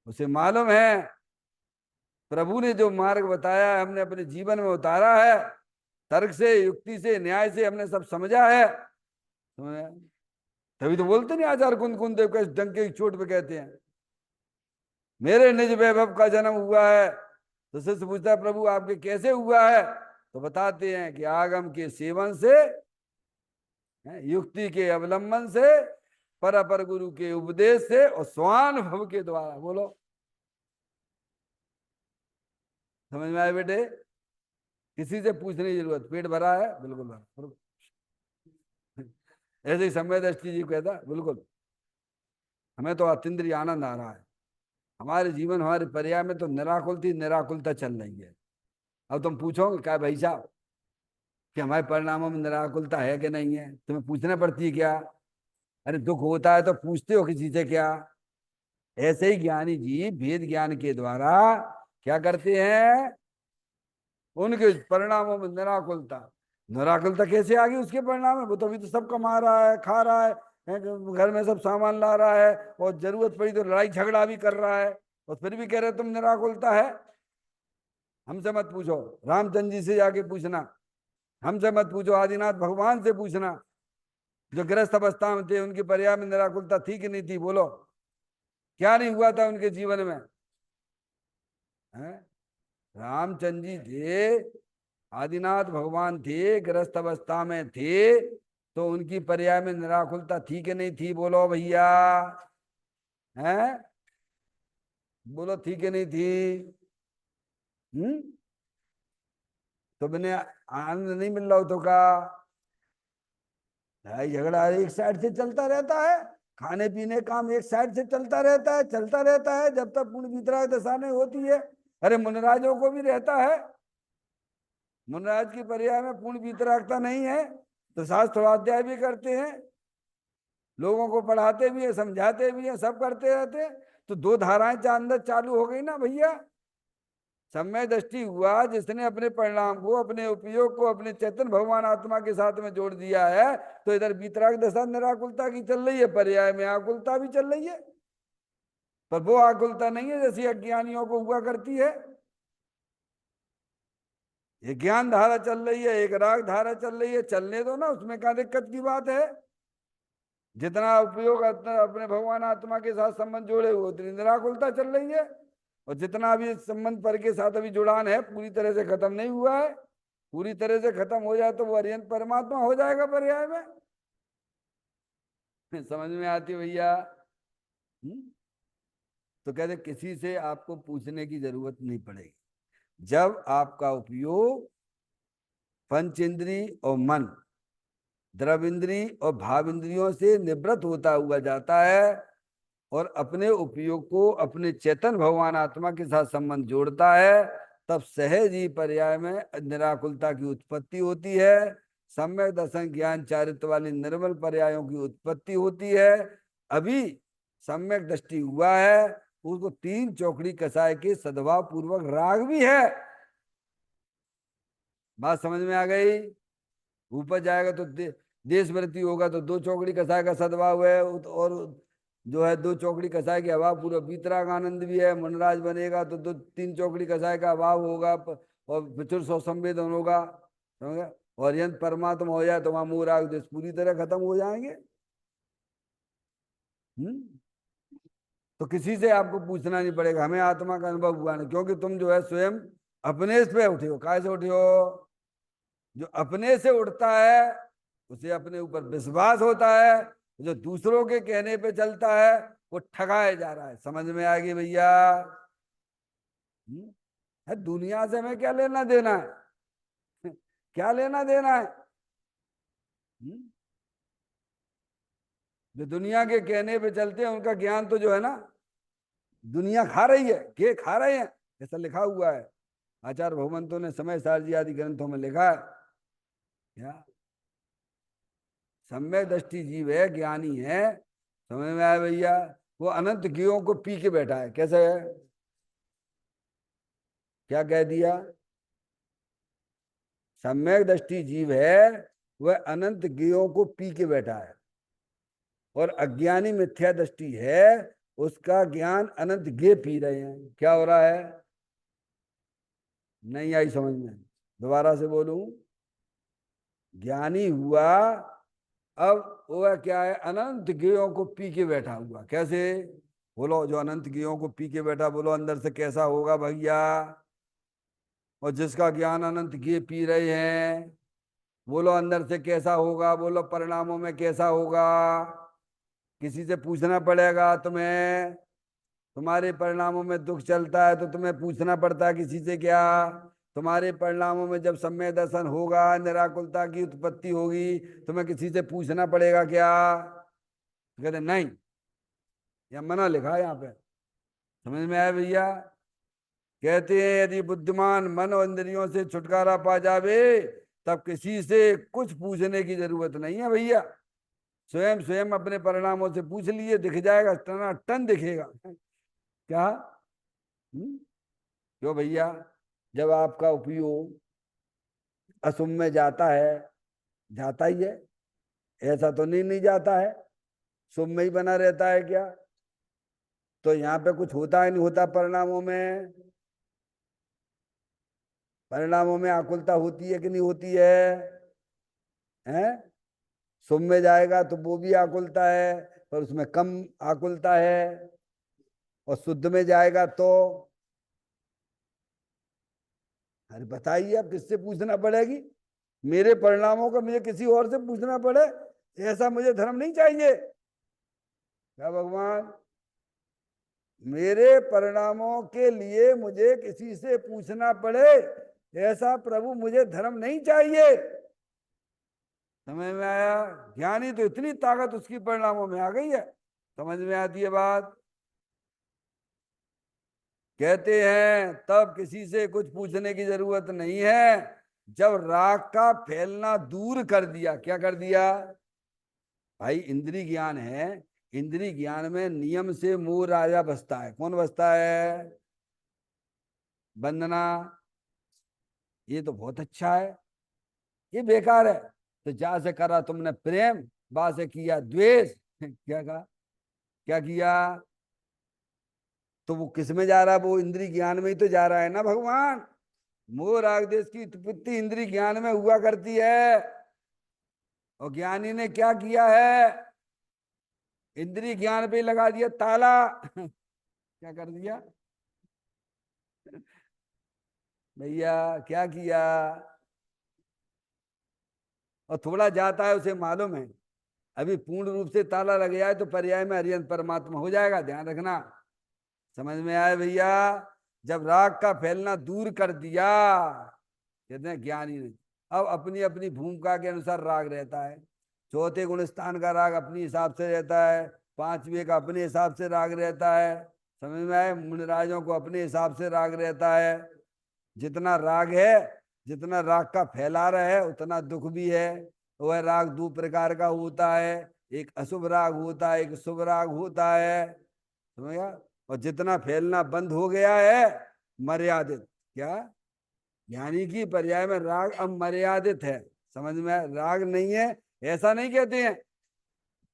उसे मालूम है प्रभु ने जो मार्ग बताया है हमने अपने जीवन में उतारा है, तर्क से युक्ति से न्याय से हमने सब समझा है। तभी तो बोलते नहीं आचार्य कुंद कुंद देव का डंके की चोट पे कहते हैं मेरे निज वैभव का जन्म हुआ है। तो शिष्य पूछता है प्रभु आपके कैसे हुआ है? तो बताते हैं कि आगम के सेवन से, युक्ति के अवलंबन से, पर अपर गुरु के उपदेश से और स्वानुभव के द्वारा। बोलो समझ में आए बेटे? किसी से पूछने की जरूरत, पेट भरा है बिल्कुल भरा। ऐसे ही समय दृष्टि जी कहता बिल्कुल हमें तो अत्यंत आनंद आ रहा है, हमारे जीवन हमारे पर्याय में तो निराकुलती निराकुलता चल रही है। अब तुम पूछोगे क्या भाई साहब कि हमारे परिणामों में निराकुलता है कि नहीं है, तुम्हें पूछना पड़ती है क्या? अरे दुख होता है तो पूछते हो किसी से क्या? ऐसे ही ज्ञानी जी वेद ज्ञान के द्वारा क्या करते हैं, उनके परिणामों में निराकुलता। निराकुलता कैसे आ गई उसके परिणाम में? वो तो अभी तो सब कमा रहा है, खा रहा है, घर में सब सामान ला रहा है, और जरूरत पड़ी तो लड़ाई झगड़ा भी कर रहा है, और फिर भी कह रहे तुम निराकुलता है। हमसे मत पूछो, रामचंद्र जी से जाके पूछना। हमसे मत पूछो, आदिनाथ भगवान से पूछना, जो गृहस्थ अवस्था में थे उनकी पर्याय में निराकुलता थी कि नहीं थी? बोलो क्या नहीं हुआ था उनके जीवन में? है? रामचंद्र जी थे, आदिनाथ भगवान थे, गृहस्थ अवस्था में थे, तो उनकी पर्याय में निराकुलता थी कि नहीं थी? बोलो भैया, हैं? बोलो थी कि नहीं थी? हम्म? तो मैंने आनंद नहीं मिल रहा हो तो का? लड़ाई झगड़ा एक साइड से चलता रहता है, खाने पीने काम एक साइड से चलता रहता है, चलता रहता है जब तक पूर्ण वितराग दशा नहीं होती है। अरे मुनराजों को भी रहता है, मुनराज की पर्याय में पूर्ण वितरागता नहीं है तो शास्त्राध्याय भी करते हैं, लोगों को पढ़ाते भी है, समझाते भी है, सब करते रहते हैं। तो दो धाराएं अंदर चालू हो गई ना भैया। समय दृष्टि हुआ जिसने अपने परिणाम को, अपने उपयोग को अपने चैतन्य भगवान आत्मा के साथ में जोड़ दिया है, तो इधर वितराग दशा निराकुलता की चल रही है, पर्याय में आकुलता भी चल रही है। पर वो आकुलता नहीं है जैसी अज्ञानियों को हुआ करती है। ये ज्ञान धारा चल रही है, एक राग धारा चल रही है, चलने दो ना, उसमें क्या दिक्कत की बात है? जितना उपयोग अपने भगवान आत्मा के साथ संबंध जोड़े हुए उतनी निराकुलता चल रही है, और जितना अभी संबंध पर के साथ अभी जुड़ान है पूरी तरह से खत्म नहीं हुआ है। पूरी तरह से खत्म हो जाए तो वो अरिहंत परमात्मा हो जाएगा पर्याय में। समझ में आती भैया? हम्म? तो कहते किसी से आपको पूछने की जरूरत नहीं पड़ेगी। जब आपका उपयोग पंच इंद्री और मन, द्रव इंद्री और भाव इंद्रियों से निवृत्त होता हुआ जाता है और अपने उपयोग को अपने चेतन भगवान आत्मा के साथ संबंध जोड़ता है, तब सहज ही पर्याय में निराकुलता की उत्पत्ति होती है। सम्यक दर्शन ज्ञान चारित्र वाली निर्मल पर्यायों की उत्पत्ति होती है। अभी सम्यक दृष्टि हुआ है, उसको तीन चौकड़ी कसाय के सद्भाव पूर्वक राग भी है। बात समझ में आ गई? ऊपर जाएगा तो देश वृत्ति होगा तो दो चौकड़ी कसाय का सद्भाव है, और जो है दो चौकड़ी कसाय के अभाव पूरा वीतराग आनंद भी है। मनराज बनेगा तो दो तीन चौकड़ी कसाय का अभाव होगा और विचुर सौ संवेदन होगा, समझ गए? और यंत्र परमात्मा हो जाए तो वहां मोह राग देश पूरी तरह खत्म हो जाएंगे। तो किसी से आपको पूछना नहीं पड़ेगा। हमें आत्मा का अनुभव हुआ नहीं, क्योंकि तुम जो है स्वयं अपने पे उठे हो। काय से उठे हो? जो अपने से उठता है उसे अपने ऊपर विश्वास होता है, जो दूसरों के कहने पे चलता है वो ठगाया जा रहा है। समझ में आ गई भैया? है दुनिया से हमें क्या लेना देना है? क्या लेना देना है? जो दुनिया के कहने पे चलते हैं उनका ज्ञान तो जो है ना दुनिया खा रही है, के खा रहे हैं, ऐसा लिखा हुआ है। आचार्य भगवंतों ने समय सारजी आदि ग्रंथों में लिखा है। क्या सम्यक दृष्टि जीव है, ज्ञानी है, समझ में आया भैया? वो अनंत ज्ञों को पी के बैठा है। कैसे है? क्या कह दिया? सम्यक दृष्टि जीव है, वह अनंत ज्ञों को पी के बैठा है, और अज्ञानी मिथ्या दृष्टि है, उसका ज्ञान अनंत ज्ञ पी रहे हैं। क्या हो रहा है? नहीं आई समझ में? दोबारा से बोलूं। ज्ञानी हुआ, अब वह क्या है? अनंत ज्ञों को पी के बैठा हुआ। कैसे? बोलो, जो अनंत ज्ञों को पी के बैठा, बोलो अंदर से कैसा होगा भैया? और जिसका ज्ञान अनंत ज्ञ पी रहे हैं, बोलो अंदर से कैसा होगा? बोलो परिणामों में कैसा होगा? किसी से पूछना पड़ेगा तुम्हें? तुम्हारे परिणामों में दुख चलता है तो तुम्हें पूछना पड़ता है किसी से क्या? तुम्हारे परिणामों में जब सम्यक दर्शन होगा, निराकुलता की उत्पत्ति होगी, तुम्हें किसी से पूछना पड़ेगा क्या? तो कहते नहीं, या मना लिखा है यहाँ पे। समझ में आया भैया? कहते हैं यदि बुद्धिमान मन और इंद्रियों से छुटकारा पा जावे, तब किसी से कुछ पूछने की जरूरत नहीं है भैया। स्वयं स्वयं अपने परिणामों से पूछ लिए, दिख जाएगा, टना टन दिखेगा। क्या? क्यों भैया? जब आपका उपयोग असुम में जाता है, जाता ही है, ऐसा तो नहीं जाता है, शुभ में ही बना रहता है क्या? तो यहाँ पे कुछ होता है नहीं होता परिणामों में? परिणामों में आकुलता होती है कि नहीं होती है? हैं? शुभ में जाएगा तो वो भी आकुलता है, पर उसमें कम आकुलता है, और शुद्ध में जाएगा तो अरे बताइए, अब किससे पूछना पड़ेगी? मेरे परिणामों का मुझे किसी और से पूछना पड़े, ऐसा मुझे धर्म नहीं चाहिए। क्या भगवान? मेरे परिणामों के लिए मुझे किसी से पूछना पड़े, ऐसा प्रभु मुझे धर्म नहीं चाहिए। समझ में आया? ज्ञानी तो इतनी ताकत उसकी परिणामों में आ गई है। समझ में आती है बात? कहते हैं तब किसी से कुछ पूछने की जरूरत नहीं है, जब राग का फैलना दूर कर दिया। क्या कर दिया भाई? इंद्री ज्ञान है, इंद्री ज्ञान में नियम से मोह राजा बसता है। कौन बसता है? वंदना, ये तो बहुत अच्छा है, ये बेकार है। तो जा से करा तुमने प्रेम, बा से किया द्वेष। क्या कहा? क्या किया? तो वो किस में जा रहा है? वो इंद्री ज्ञान में ही तो जा रहा है ना भगवान। मोह राग देश की उत्पत्ति इंद्री ज्ञान में हुआ करती है, और ज्ञानी ने क्या किया है? इंद्री ज्ञान पे लगा दिया ताला। क्या कर दिया भैया? क्या किया? और थोड़ा जाता है उसे मालूम है, अभी पूर्ण रूप से ताला लग जाए तो पर्याय में हरियंत परमात्मा हो जाएगा। ध्यान रखना। समझ में आए भैया? जब राग का फैलना दूर कर दिया, कहते हैं ज्ञानी ने। अब अपनी अपनी भूमिका के अनुसार राग रहता है। चौथे गुण स्थान का राग अपने हिसाब से रहता है, पांचवें का अपने हिसाब से राग रहता है। समझ में आए? मुनिराजों को अपने हिसाब से राग रहता है। जितना राग है, जितना राग का फैलारा है, उतना दुख भी है। वह राग दो प्रकार का होता है, एक अशुभ राग होता है, एक शुभ राग होता है। समझ गया? और जितना फैलना बंद हो गया है, मर्यादित, क्या ज्ञानी की पर्याय में राग अब मर्यादित है। समझ में आया? राग नहीं है ऐसा नहीं कहते हैं।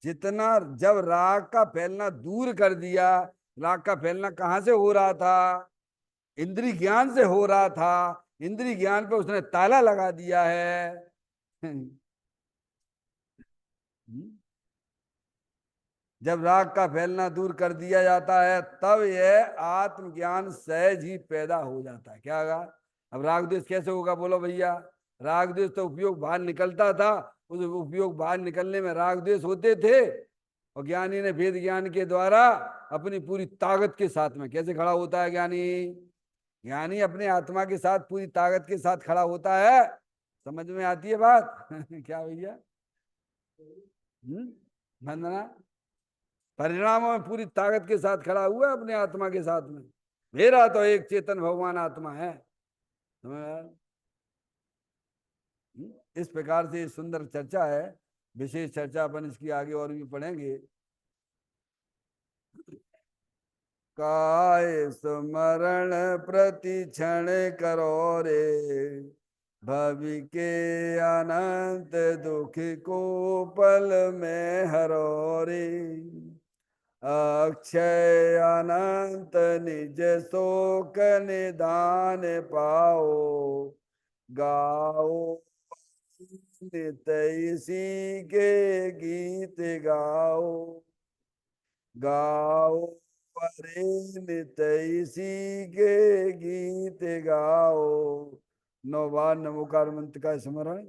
जितना, जब राग का फैलना दूर कर दिया, राग का फैलना कहां से हो रहा था? इंद्रिय ज्ञान से हो रहा था। इंद्रिय ज्ञान पे उसने ताला लगा दिया है। जब राग का फैलना दूर कर दिया जाता है, तब यह आत्मज्ञान सहज ही पैदा हो जाता है। क्या होगा? अब राग द्वेष कैसे होगा बोलो भैया? राग द्वेष तो उपयोग बाहर निकलता था, उस उपयोग बाहर निकलने में राग द्वेष होते थे। और ज्ञानी ने वेद ज्ञान के द्वारा अपनी पूरी ताकत के साथ में कैसे खड़ा होता है ज्ञानी? ज्ञानी अपने आत्मा के साथ पूरी ताकत के साथ खड़ा होता है। समझ में आती है बात? क्या भैया? वंदना, परिणामों में पूरी ताकत के साथ खड़ा हुआ है अपने आत्मा के साथ में। मेरा तो एक चेतन भगवान आत्मा है। समझ में आया? इस प्रकार से सुंदर चर्चा है। विशेष चर्चा अपन इसकी आगे और भी पढ़ेंगे। काय स्मरण प्रति क्षण करो रे, भवि के अनंत दुख को पल में हरो रे। अक्षय अनंत निज शोक निदान पाओ, गाओ नित इसी के गीत गाओ, गाओ परे नित इसी के गीत गाओ। 9 बार नमोकार मंत्र का स्मरण।